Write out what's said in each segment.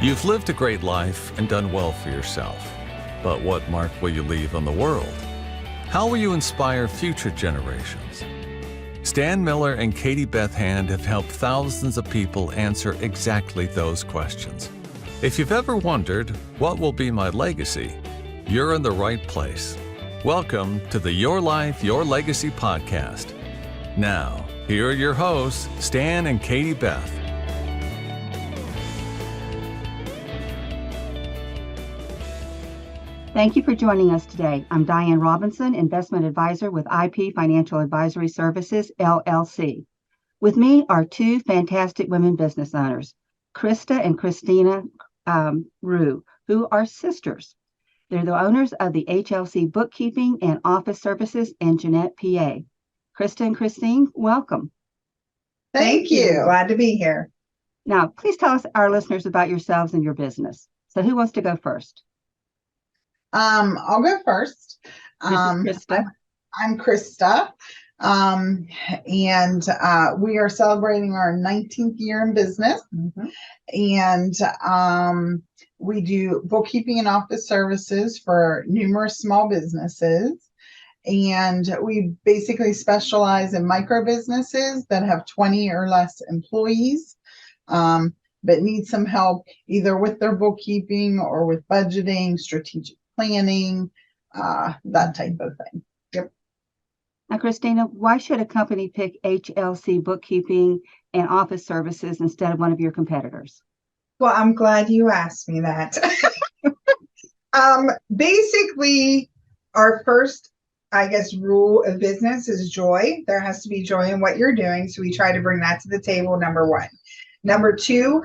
You've lived a great life and done well for yourself. But what mark will you leave on the world? How will you inspire future generations? Stan Miller and Katie Beth Hand have helped thousands of people answer exactly those questions. If you've ever wondered, what will be my legacy? You're in the right place. Welcome to the Your Life, Your Legacy podcast. Now, here are your hosts, Stan and Katie Beth. Thank you for joining us today. I'm Diane Robinson, Investment Advisor with IP Financial Advisory Services, LLC. With me are two fantastic women business owners, Krista and Kristina Rugh, who are sisters. They're the owners of the HLC Bookkeeping and Office Services in Jeanette, PA. Krista and Christine, welcome. Thank you. Glad to be here. Now, please tell us, our listeners, about yourselves and your business. So who wants to go first? I'll go first. Krista. I'm Krista. And we are celebrating our 19th year in business. And we do bookkeeping and office services for numerous small businesses. And we basically specialize in micro businesses that have 20 or less employees, but need some help either with their bookkeeping or with budgeting, strategic planning, that type of thing. Yep. Now, Kristina, why should a company pick HLC Bookkeeping and Office Services instead of one of your competitors? Well, I'm glad you asked me that. Basically, our first, rule of business is joy. There has to be joy in what you're doing. So we try to bring that to the table, number one. Number two,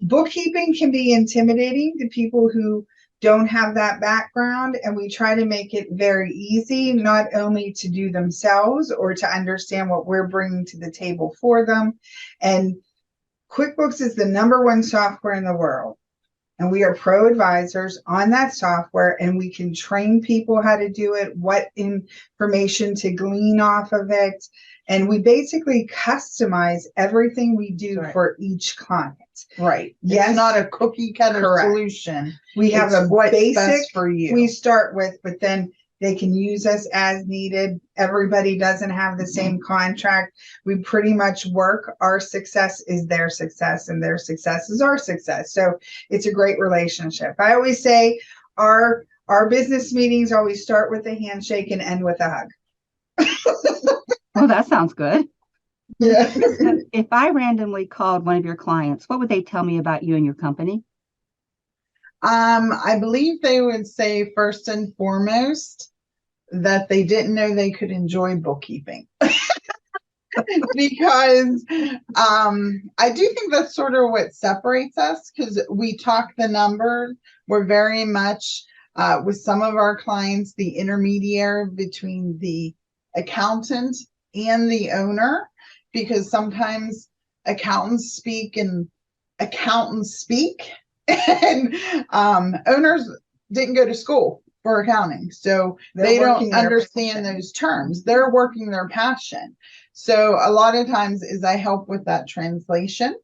bookkeeping can be intimidating to people who don't have that background, and we try to make it very easy, not only to do themselves or to understand what we're bringing to the table for them. And QuickBooks is the number one software in the world, and we are ProAdvisors on that software, and we can train people how to do it, what information to glean off of it, and we basically customize everything we do for each client. Right. Yes. It's not a cookie cutter solution. We have a basic basic for you. We start with, but then they can use us as needed. Everybody doesn't have the same contract. We pretty much work. Our success is their success, and their success is our success. So it's a great relationship. I always say our business meetings always start with a handshake and end with a hug. Well, that sounds good. Yeah. If I randomly called one of your clients, what would they tell me about you and your company? I believe they would say first and foremost that they didn't know they could enjoy bookkeeping. Because I do think that's sort of what separates us, because we talk the numbers. We're very much with some of our clients the intermediary between the accountant and the owner, because sometimes accountants speak and accountants speak, and owners didn't go to school for accounting, so they don't understand those terms. They're working their passion. So a lot of times is I help with that translation.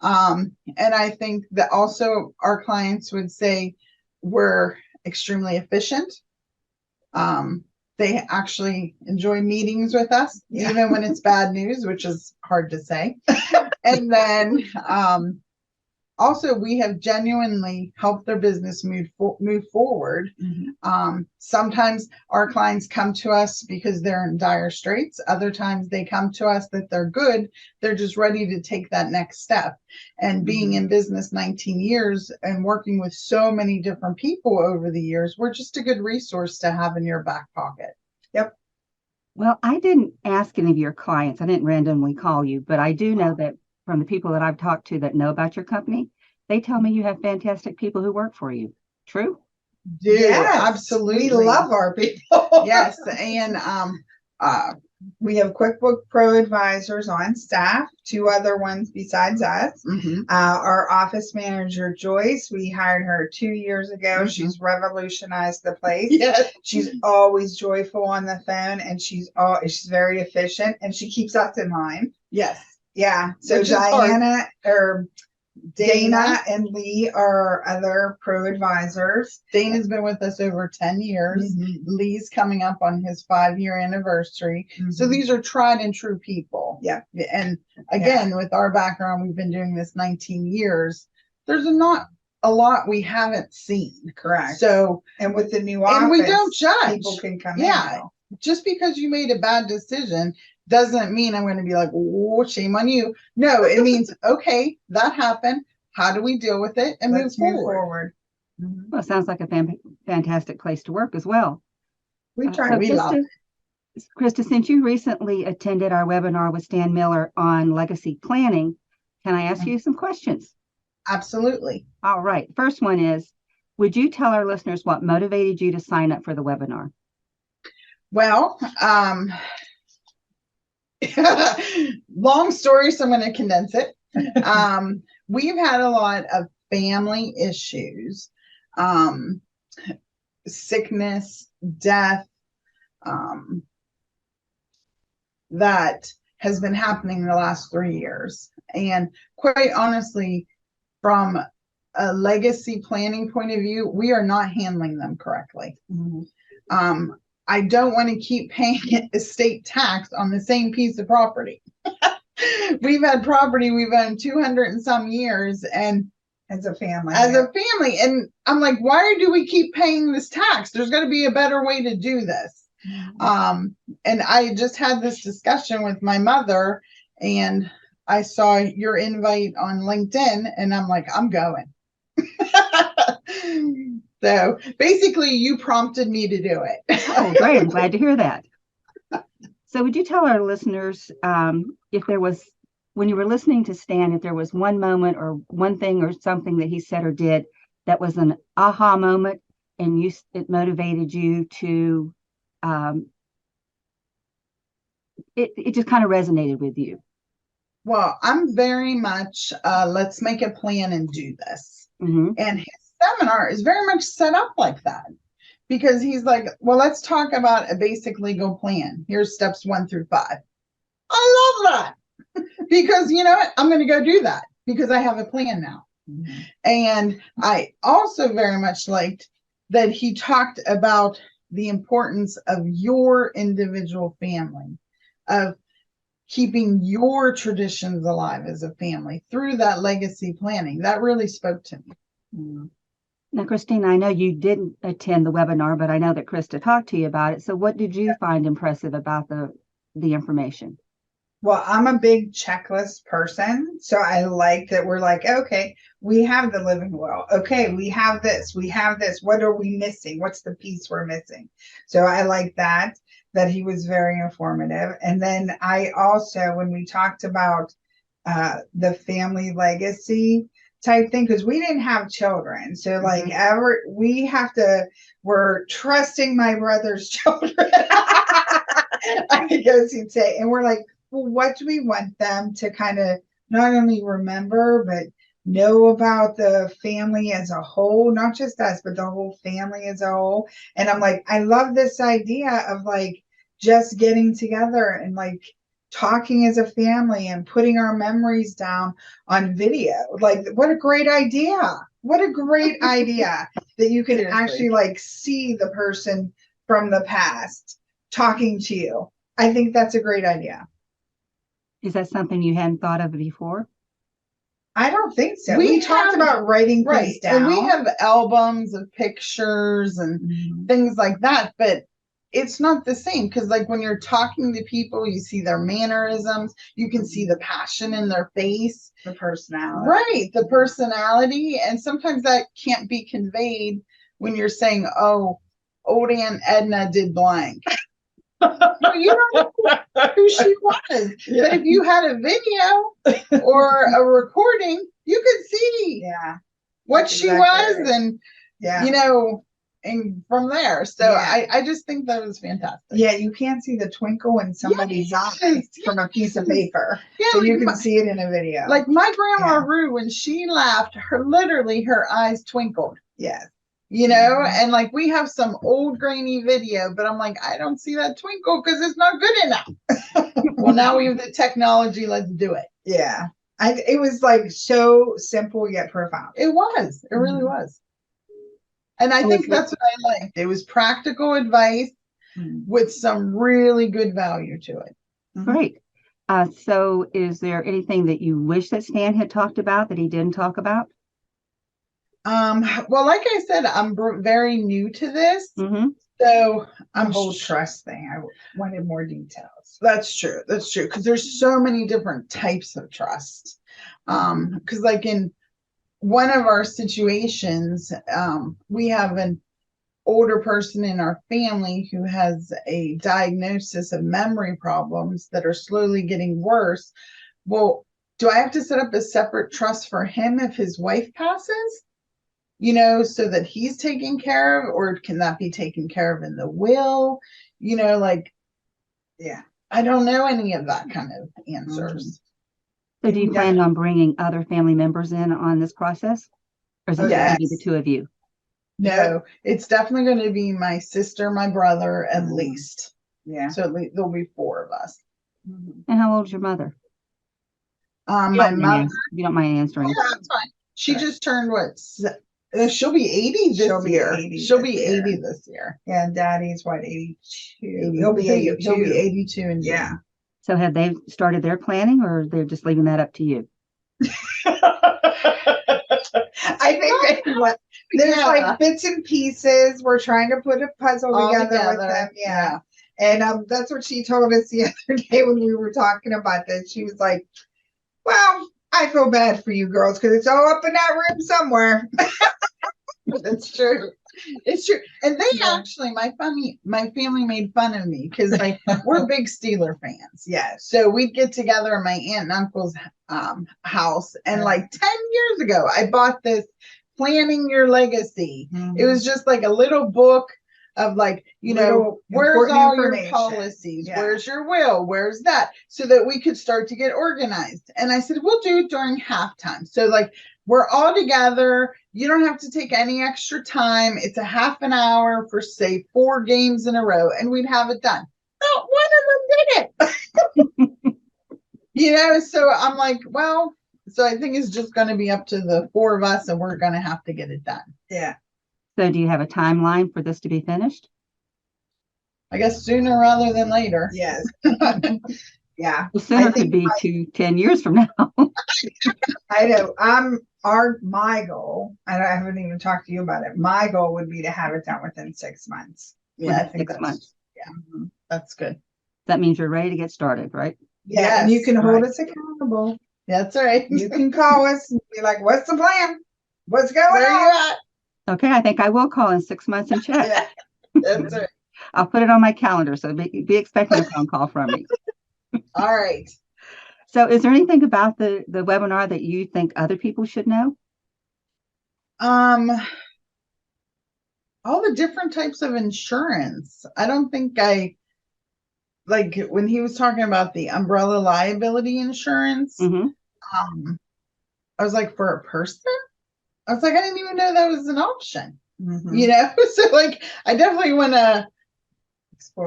And I think that also our clients would say we're extremely efficient. They actually enjoy meetings with us, even when it's bad news, which is hard to say. And then also we have genuinely helped their business move forward. Sometimes our clients come to us because they're in dire straits. Other times they come to us that they're good. They're just ready to take that next step. And being in business 19 years and working with so many different people over the years, we're just a good resource to have in your back pocket. Yep. Well, I didn't ask any of your clients. I didn't randomly call you, but I do know that from the people that I've talked to that know about your company, they tell me you have fantastic people who work for you. True? Yes, absolutely. We love our people. Yes. And we have QuickBooks ProAdvisors on staff, two other ones besides us. Our office manager, Joyce, we hired her 2 years ago. She's revolutionized the place. Yes. She's always joyful on the phone, and she's very efficient, and she keeps us in line. Yes. Yeah. So Diana or Dana and Lee are our other ProAdvisors. Dana's been with us over 10 years. Mhm. Lee's coming up on his 5-year anniversary. So Mhm. these are tried and true people. Yeah. And again, with our background, we've been doing this 19 years. There's not a lot we haven't seen. Correct. So, and with the new office, and we don't judge. people can come Yeah. in now. Just because you made a bad decision doesn't mean I'm going to be like, oh, shame on you. No, it means, okay, that happened. How do we deal with it and Let's move forward? Mhm. Well, it sounds like a fantastic place to work as well. We try. So we love Krista, since you recently attended our webinar with Stan Miller on legacy planning, can I ask you some questions? Absolutely. All right. First one is, would you tell our listeners what motivated you to sign up for the webinar? Well, long story, so I'm going to condense it. We've had a lot of family issues, sickness, death, that has been happening in the last 3 years. And quite honestly, from a legacy planning point of view, we are not handling them correctly. Mhm. I don't want to keep paying estate tax on the same piece of property. We've had property we've owned 200 and some years, and As a family. and I'm like, why do we keep paying this tax? There's got to be a better way to do this. And I just had this discussion with my mother, and I saw your invite on LinkedIn, and I'm like, I'm going. So basically, you prompted me to do it. Oh, great. I'm glad to hear that. So would you tell our listeners if there was, when you were listening to Stan, if there was one moment or one thing or something that he said or did that was an aha moment and it motivated you to, it just kind of resonated with you? Well, I'm very much, let's make a plan and do this. Mm-hmm. And his seminar is very much set up like that, because he's like, well, let's talk about a basic legal plan. Here's steps 1 through 5. I love that, because you know what? I'm going to go do that because I have a plan now. Mhm. And I also very much liked that he talked about the importance of your individual family, of keeping your traditions alive as a family through that legacy planning. That really spoke to me. Mhm. Now, Christina, I know you didn't attend the webinar, but I know that Krista talked to you about it. So what did you find impressive about the information? Well, I'm a big checklist person. So I like that we're like, okay, we have the living will. Okay, we have this. We have this. What are we missing? What's the piece we're missing? So I like that he was very informative. And then I also, when we talked about the family legacy type thing, because we didn't have children. So like we're trusting my brother's children. I guess you'd say. And we're like, well, what do we want them to kind of not only remember, but know about the family as a whole, not just us, but the whole family as a whole. And I'm like, I love this idea of like just getting together and like talking as a family and putting our memories down on video. Like, what a great idea. What a great idea that you can Seriously. actually like see the person from the past talking to you. I think that's a great idea. Is that something you hadn't thought of before? I don't think so. We We talked have- about writing things down. And we have albums of pictures and Mhm. things like that, but it's not the same, because like when you're talking to people, you see their mannerisms, you can see the passion in their face, The personality. right? The personality. And sometimes that can't be conveyed when you're saying, oh, old Aunt Edna did blank. Well, you don't know who she was. Yeah. But if you had a video or a recording, you could see Yeah. what That's she exactly was right. and, Yeah. you know, and from there. So Yeah. I just think that was fantastic. Yeah, you can't see the twinkle in somebody's Yes, eyes from a piece of paper. Yeah, So like you can my, see it in a video. like my grandma Yeah. Rue, when she laughed, literally her eyes twinkled. Yes. You know, Mhm. and like we have some old grainy video, but I'm like, I don't see that twinkle because it's not good enough. Well, now we have the technology. Let's do it. Yeah. It was like so simple yet profound. It was. It really was. And I think that's what I liked. It was practical advice with some really good value to it. Great. So is there anything that you wish that Stan had talked about that he didn't talk about? Well, like I said, I'm very new to this. Mm-hmm. So I'm whole trust thing. I wanted more details. That's true. That's true. Because there's so many different types of trust. Because like in one of our situations, we have an older person in our family who has a diagnosis of memory problems that are slowly getting worse. Well, do I have to set up a separate trust for him if his wife passes? You know, so that he's taken care of, or can that be taken care of in the will? You know, like, yeah, I don't know any of that kind of answers. So do you plan on bringing other family members in on this process? Or is it just going to be the two of you? No, it's definitely going to be my sister, my brother, at least. Yeah. So at least there'll be 4 of us. And how old is your mother? My mother. You don't mind answering. Yeah, that's fine. She just turned what? She'll be 80 this year. She'll be 80 this year. Yeah, Daddy's what, 82? He'll be 82 in June. Yeah. So have they started their planning, or they're just leaving that up to you? I think there's like bits and pieces. We're trying to put a puzzle together with them. Yeah. And that's what she told us the other day when we were talking about this. She was like, well, I feel bad for you girls because it's all up in that room somewhere. That's true. It's true. And they actually, my family made fun of me because like we're big Steeler fans. Yeah. So we'd get together at my aunt and uncle's house. And like 10 years ago, I bought this Planning Your Legacy. It was just like a little book of like, you know, where's all your policies? Yeah. Where's your will? Where's that? So that we could start to get organized. And I said, we'll do it during halftime. So like we're all together. You don't have to take any extra time. It's a half an hour for say 4 games in a row and we'd have it done. Not one of them did it. You know, so I'm like, well, so I think it's just going to be up to the 4 of us and we're going to have to get it done. Yeah. So do you have a timeline for this to be finished? I guess sooner rather than later. Yes. Yeah. Well, sooner could be 10 years from now. I know. My goal, and I haven't even talked to you about it. My goal would be to have it done within 6 months. Yeah, I think 6 months. Yeah, that's good. That means you're ready to get started, right? Yeah, yes, and you can hold us accountable. That's right. You can call us and be like, "What's the plan? What's going on? Where are you at?" Okay, I think I will call in 6 months and check. Yeah, that's right. I'll put it on my calendar, so be expecting a phone call from me. All right. So is there anything about the webinar that you think other people should know? All the different types of insurance. I don't think like when he was talking about the umbrella liability insurance, I was like, for a person? I was like, I didn't even know that was an option. You know? So like, I definitely want to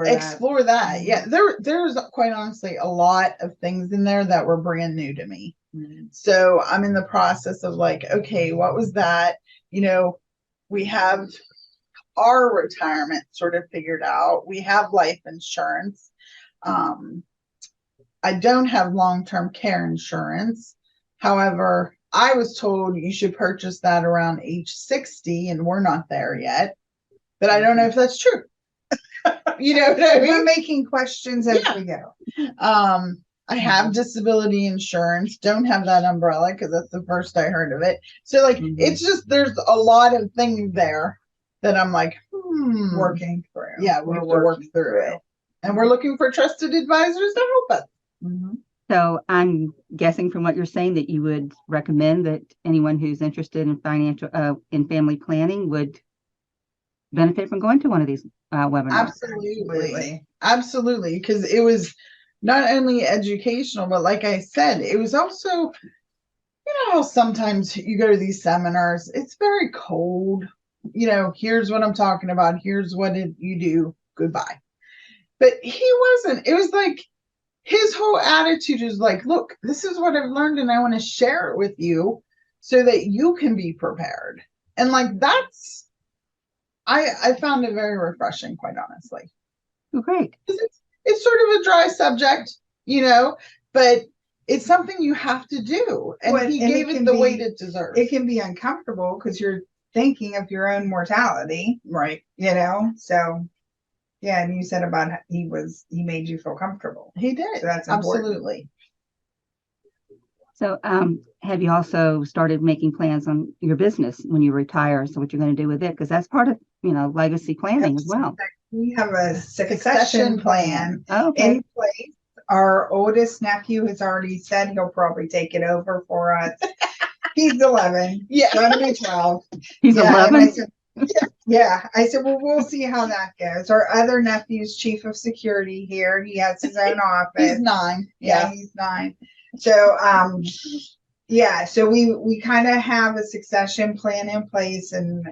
explore that. Yeah, there's quite honestly a lot of things in there that were brand new to me. So I'm in the process of like, okay, what was that? You know, we have our retirement sort of figured out. We have life insurance. I don't have long-term care insurance. However, I was told you should purchase that around age 60, and we're not there yet. But I don't know if that's true. You know what I mean? We're making questions as we go. I have disability insurance, don't have that umbrella because that's the first I heard of it. So like, it's just, there's a lot of things there that I'm like, working through. Yeah, we have to work through it. And we're looking for trusted advisors to help us. So I'm guessing from what you're saying that you would recommend that anyone who's interested in in family planning would benefit from going to one of these webinars. Absolutely. Because it was not only educational, but like I said, it was also, you know how sometimes you go to these seminars, it's very cold. You know, here's what I'm talking about. Here's what you do. Goodbye. But he wasn't. It was like, his whole attitude is like, look, this is what I've learned and I want to share it with you so that you can be prepared. And like, I found it very refreshing, quite honestly. Oh, great. It's sort of a dry subject, but it's something you have to do. And he gave it the weight it deserves. It can be uncomfortable because you're thinking of your own mortality. Right. So yeah, and you said about he made you feel comfortable. He did. So that's important. Absolutely. So have you also started making plans on your business when you retire? So what you're going to do with it? Because that's part of, legacy planning as well. We have a succession plan Okay. in place. Our oldest nephew has already said he'll probably take it over for us. He's 11. Yeah. Going to be 12. He's 11? Yeah. I said, well, we'll see how that goes. Our other nephew's chief of security here. He has his own office. He's 9. Yeah, he's 9. So, so we kind of have a succession plan in place, and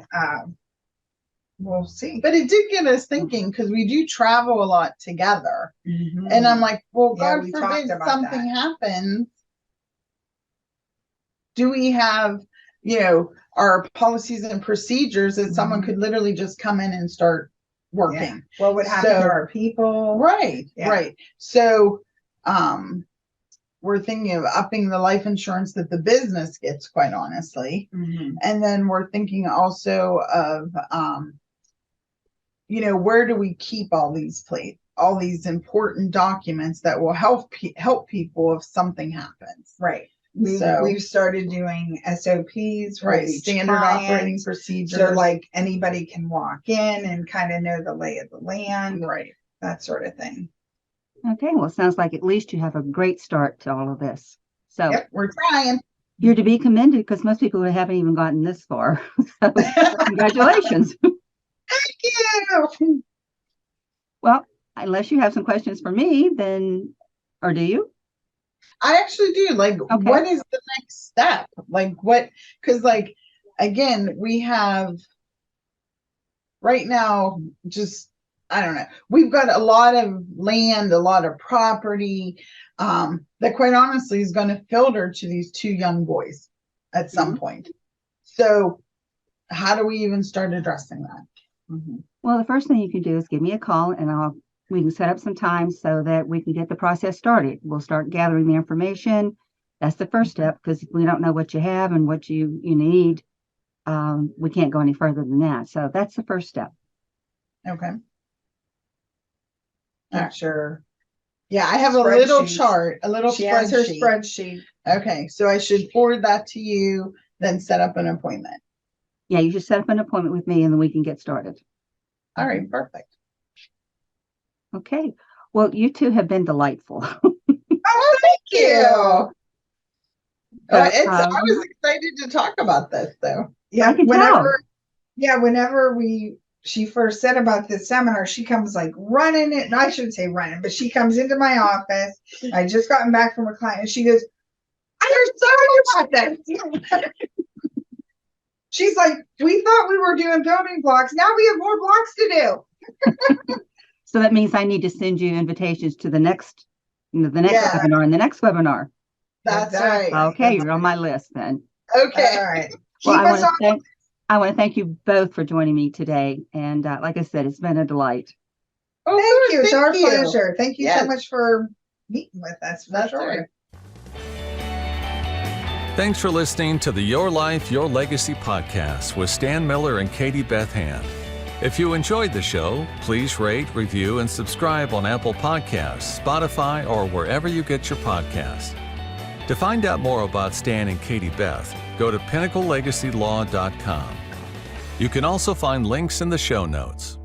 we'll see. But it did get us thinking, because we do travel a lot together. Mm-hmm. And I'm like, well, Yeah, God we forbid talked about something that. happens. Do we have, our policies and procedures that someone could literally just come in and start working? Yeah. What would happen to our people? Right, Yeah. right. So, we're thinking of upping the life insurance that the business gets, quite honestly. Mm-hmm. And then we're thinking also of, where do we keep all these important documents that will help people if something happens. Right. We've started doing SOPs, right? Standard operating procedures. So like anybody can walk in and kind of know the lay of the land, right? That sort of thing. Okay. Well, it sounds like at least you have a great start to all of this. So yep, we're trying. You're to be commended, because most people haven't even gotten this far. So congratulations. Thank you. Well, unless you have some questions for me, or do you? I actually do. Like, Okay. What is the next step? Because again, we have right now, I don't know. We've got a lot of land, a lot of property, that quite honestly is going to filter to these 2 young boys at some point. So how do we even start addressing that? Mm-hmm. Well, the first thing you can do is give me a call, and we can set up some time so that we can get the process started. We'll start gathering the information. That's the first step, because if we don't know what you have and what you need, we can't go any further than that. So that's the first step. Okay. Sure. Yeah, I have a little chart, She has her spreadsheet. Okay, so I should forward that to you, then set up an appointment. Yeah, you should set up an appointment with me, and then we can get started. All right, perfect. Okay. Well, you two have been delightful. Oh, thank you. But, I was excited to talk about this, though. Yeah, I can tell. whenever she first said about this seminar, she comes like running it. I shouldn't say running, but she comes into my office. I just gotten back from a client, and she goes, "I'm sorry about that." She's like, "We thought we were doing building blocks. Now we have more blocks to do." So that means I need to send you invitations to the next webinar and the next webinar. That's Exactly. right. Okay, you're on my list then. Okay. All right. Well, Keep us on. I want to thank you both for joining me today. And like I said, it's been a delight. Oh, Thank you. It's thank our you. pleasure. Thank you Yes. so much for meeting with us. For That's sure. right. Thanks for listening to the Your Life, Your Legacy podcast with Stan Miller and Katie Beth Hand. If you enjoyed the show, please rate, review, and subscribe on Apple Podcasts, Spotify, or wherever you get your podcasts. To find out more about Stan and Katie Beth, go to pinnaclelegacylaw.com. You can also find links in the show notes.